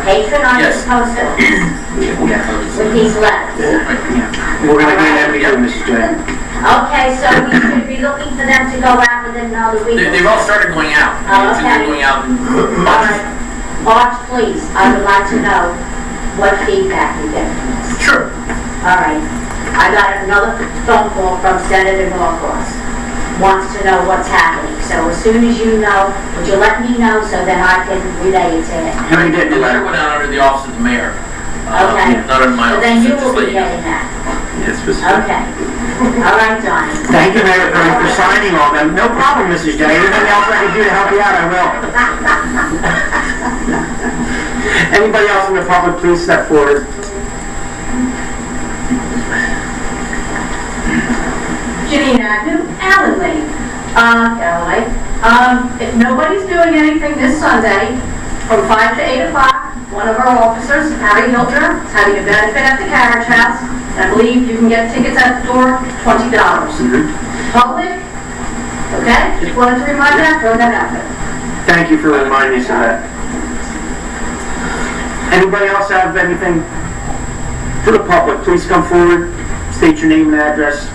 Patron on Yes. this poster with these letters. We're going to get everything, Mrs. J. Okay, so we should be looking for them to go out within another week. They've all started going out. Oh, They're okay. going out in All March. right. March, please, I would like to know what feedback you get from this. Sure. All right. I got another phone call from Senator Norcross. Wants to know what's happening. So as soon as you know, would you let me know so that I can relay it to him? How many get The the letter letter? went out under the office of the mayor. Okay. Not under my So office. then you just will let be know. getting that. Yes, Mrs. J. Okay. All right, Donnie. Thank you, Mayor, for signing all them. No problem, Mrs. J. Anything else I can do to help you out, I will. Anybody else in the public, please step forward. Janine Agnew, Allen Lane, Galloway. If nobody's doing anything this Sunday, from 5 to 8 o'clock, one of our officers, Harry Hilger, is having a benefit at the Carriage House. I believe you can get tickets at the door, $20. Public, okay? Just wanted to remind that, throw that out there. Thank you for reminding us of that. Anybody else have anything for the public? Please come forward, state your name and address.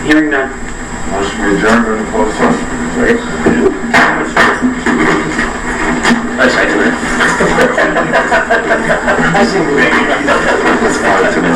Hearing none. Motion to adjourn during the closed session. I second that. It's hard to know.